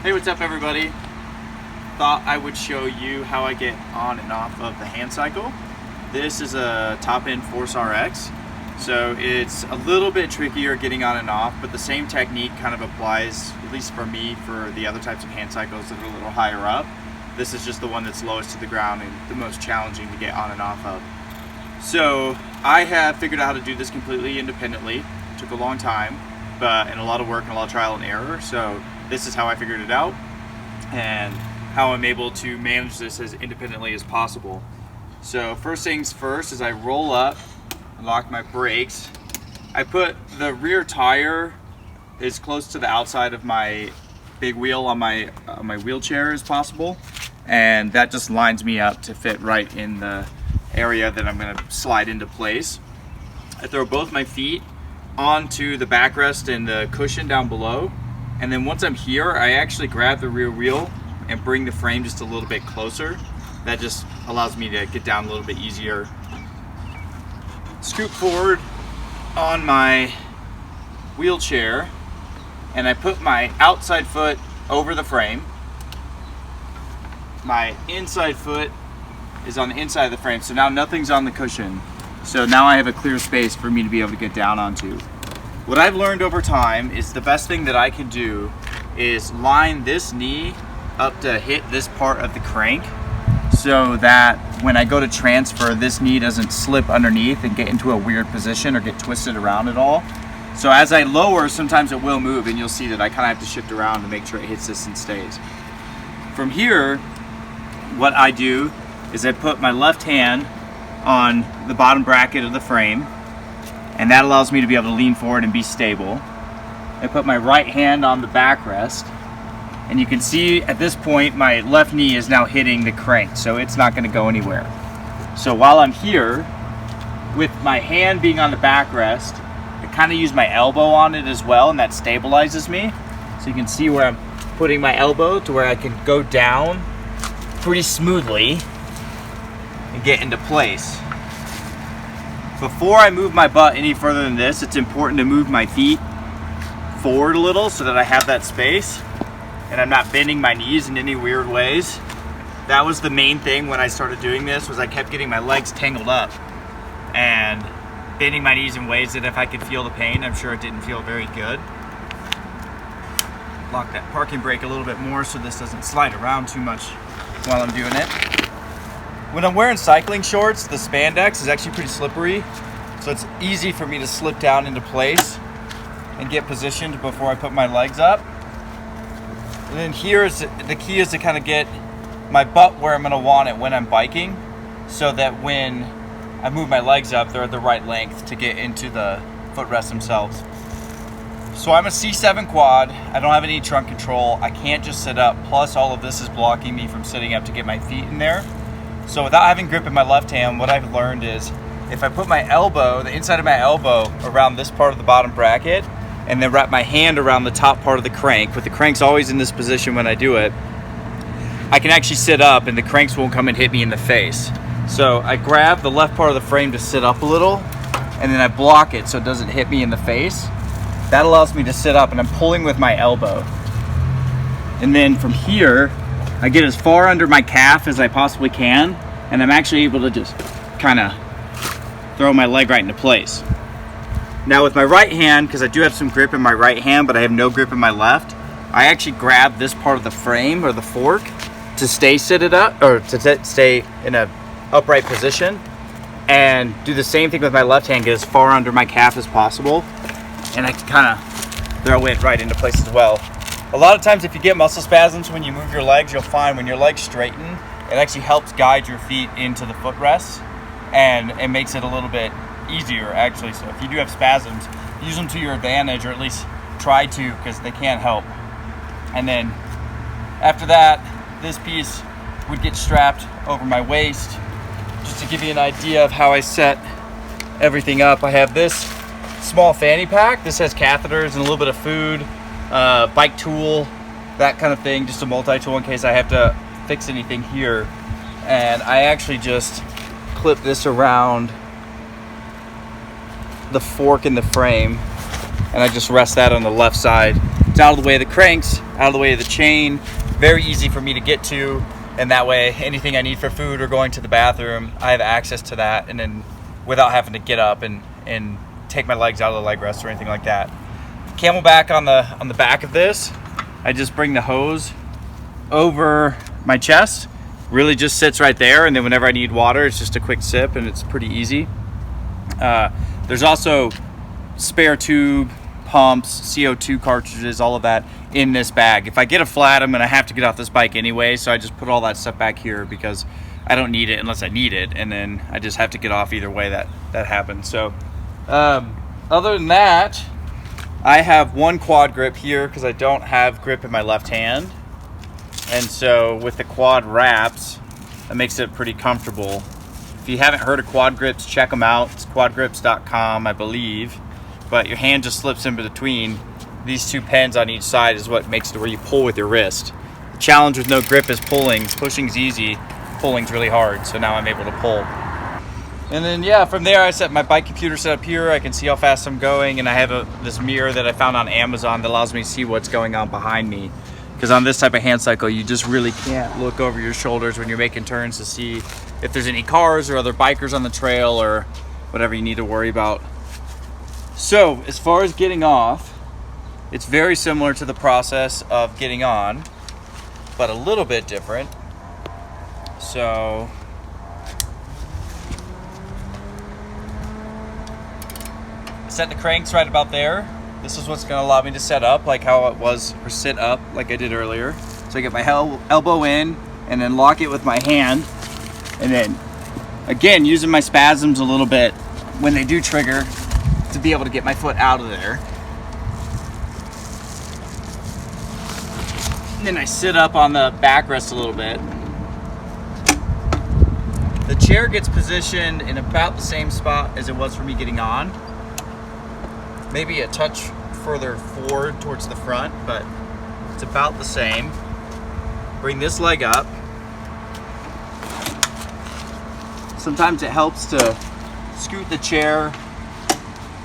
Hey, what's up everybody? Thought I would show you how I get on and off of the hand cycle. This is a top-end Force RX, so it's a little bit trickier getting on and off, but the same technique kind of applies, at least for me, for the other types of hand cycles that are a little higher up. This is just the one that's lowest to the ground and the most challenging to get on and off of. So I have figured out how to do this completely independently. It took a long time, and a lot of work and a lot of trial and error. So this is how I figured it out and how I'm able to manage this as independently as possible. So first things first is I roll up, lock my brakes. I put the rear tire as close to the outside of my big wheel on my wheelchair as possible, and that just lines me up to fit right in the area that I'm going to slide into place. I throw both my feet onto the backrest and the cushion down below, and then once I'm here, I actually grab the rear wheel and bring the frame just a little bit closer. That just allows me to get down a little bit easier. Scoot forward on my wheelchair, and I put my outside foot over the frame. My inside foot is on the inside of the frame, so now nothing's on the cushion. So now I have a clear space for me to be able to get down onto. What I've learned over time is the best thing that I can do is line this knee up to hit this part of the crank, so that when I go to transfer, this knee doesn't slip underneath and get into a weird position or get twisted around at all. So as I lower, sometimes it will move, and you'll see that I kind of have to shift around to make sure it hits this and stays. From here, what I do is I put my left hand on the bottom bracket of the frame, and that allows me to be able to lean forward and be stable. I put my right hand on the backrest, and you can see at this point my left knee is now hitting the crank, so it's not going to go anywhere. So while I'm here, with my hand being on the backrest, I kind of use my elbow on it as well, and that stabilizes me. So you can see where I'm putting my elbow to where I can go down pretty smoothly and get into place. Before I move my butt any further than this, it's important to move my feet forward a little so that I have that space and I'm not bending my knees in any weird ways. That was the main thing when I started doing this, was I kept getting my legs tangled up and bending my knees in ways that if I could feel the pain, I'm sure it didn't feel very good. Lock that parking brake a little bit more so this doesn't slide around too much while I'm doing it. When I'm wearing cycling shorts, the spandex is actually pretty slippery, so it's easy for me to slip down into place and get positioned before I put my legs up. And then here is the key, is to kind of get my butt where I'm going to want it when I'm biking, so that when I move my legs up, they're at the right length to get into the footrests themselves. So I'm a C7 quad. I don't have any trunk control. I can't just sit up. Plus all of this is blocking me from sitting up to get my feet in there. So without having grip in my left hand, what I've learned is if I put my elbow, the inside of my elbow, around this part of the bottom bracket, and then wrap my hand around the top part of the crank, with the crank's always in this position when I do it, I can actually sit up and the cranks won't come and hit me in the face. So I grab the left part of the frame to sit up a little, and then I block it so it doesn't hit me in the face. That allows me to sit up, and I'm pulling with my elbow. And then from here, I get as far under my calf as I possibly can, and I'm actually able to just kind of throw my leg right into place. Now with my right hand, because I do have some grip in my right hand, but I have no grip in my left, I actually grab this part of the frame or the fork to stay seated up, or to stay in a upright position, and do the same thing with my left hand, get as far under my calf as possible, and I can kind of throw it right into place as well. A lot of times if you get muscle spasms when you move your legs, you'll find when your legs straighten, it actually helps guide your feet into the footrests, and it makes it a little bit easier actually. So if you do have spasms, use them to your advantage, or at least try to, because they can't help. And then after that, this piece would get strapped over my waist. Just to give you an idea of how I set everything up, I have this small fanny pack. This has catheters and a little bit of food, bike tool, that kind of thing, just a multi-tool in case I have to fix anything here. And I actually just clip this around the fork in the frame, and I just rest that on the left side It's out of the way of the cranks, out of the way of the chain, very easy for me to get to, and that way anything I need for food or going to the bathroom, I have access to that, and then without having to get up and take my legs out of the leg rest or anything like that. Camelback on the back of this, I just bring the hose over my chest, really just sits right there, and then whenever I need water, it's just a quick sip, and it's pretty easy. There's also spare tube, pumps, CO2 cartridges, all of that in this bag. If I get a flat, I'm gonna have to get off this bike anyway, so I just put all that stuff back here because I don't need it unless I need it, and then I just have to get off either way that happens. So other than that, I have one quad grip here because I don't have grip in my left hand, and so with the quad wraps, that makes it pretty comfortable. If you haven't heard of quad grips, check them out. It's quadgrips.com, I believe. But your hand just slips in between. These two pins on each side is what makes it where you pull with your wrist. The challenge with no grip is pulling. Pushing's easy, pulling's really hard. So now I'm able to pull. And then yeah, from there I set my bike computer set up here. I can see how fast I'm going, and I have this mirror that I found on Amazon that allows me to see what's going on behind me. Because on this type of hand cycle, you just really can't look over your shoulders when you're making turns to see if there's any cars or other bikers on the trail or whatever you need to worry about. So as far as getting off, it's very similar to the process of getting on, but a little bit different. So set the cranks right about there. This is what's going to allow me to set up like how it was, or sit up like I did earlier. So I get my elbow in and then lock it with my hand, and then again using my spasms a little bit when they do trigger to be able to get my foot out of there. And then I sit up on the backrest a little bit. The chair gets positioned in about the same spot as it was for me getting on. Maybe a touch further forward towards the front, but it's about the same. Bring this leg up. Sometimes it helps to scoot the chair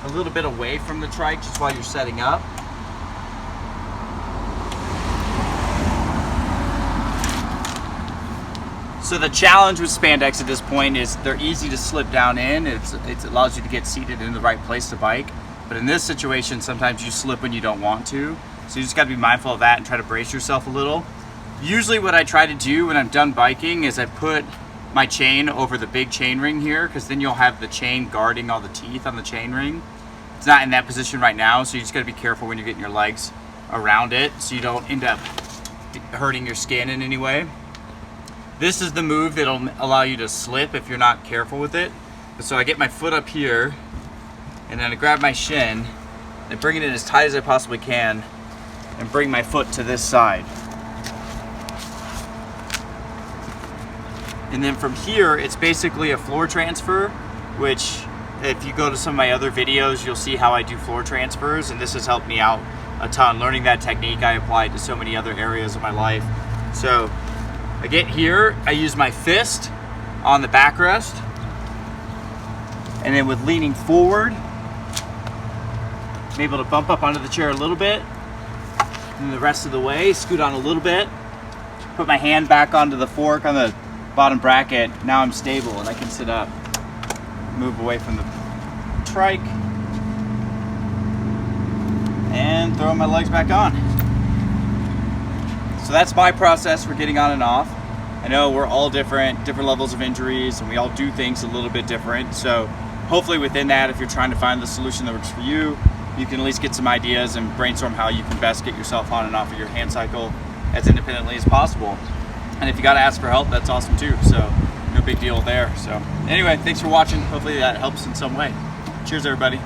a little bit away from the trike just while you're setting up. So the challenge with spandex at this point is they're easy to slip down in. It allows you to get seated in the right place to bike. But in this situation, sometimes you slip when you don't want to. So you just gotta be mindful of that and try to brace yourself a little. Usually what I try to do when I'm done biking is I put my chain over the big chain ring here, because then you'll have the chain guarding all the teeth on the chain ring. It's not in that position right now, so you just gotta be careful when you're getting your legs around it so you don't end up hurting your skin in any way. This is the move that'll allow you to slip if you're not careful with it. So I get my foot up here, and then I grab my shin and bring it in as tight as I possibly can and bring my foot to this side. And then from here, it's basically a floor transfer, which if you go to some of my other videos, you'll see how I do floor transfers, and this has helped me out a ton. Learning that technique, I applied to so many other areas of my life. So I get here, I use my fist on the backrest, and then with leaning forward, I'm able to bump up onto the chair a little bit, and the rest of the way, scoot on a little bit, put my hand back onto the fork on the bottom bracket. Now I'm stable and I can sit up, move away from the trike, and throw my legs back on. So that's my process for getting on and off. I know we're all different levels of injuries, and we all do things a little bit different. So hopefully within that, if you're trying to find the solution that works for you, you can at least get some ideas and brainstorm how you can best get yourself on and off of your hand cycle as independently as possible. And if you gotta ask for help, that's awesome too. So no big deal there. So anyway, thanks for watching. Hopefully that helps in some way. Cheers, everybody.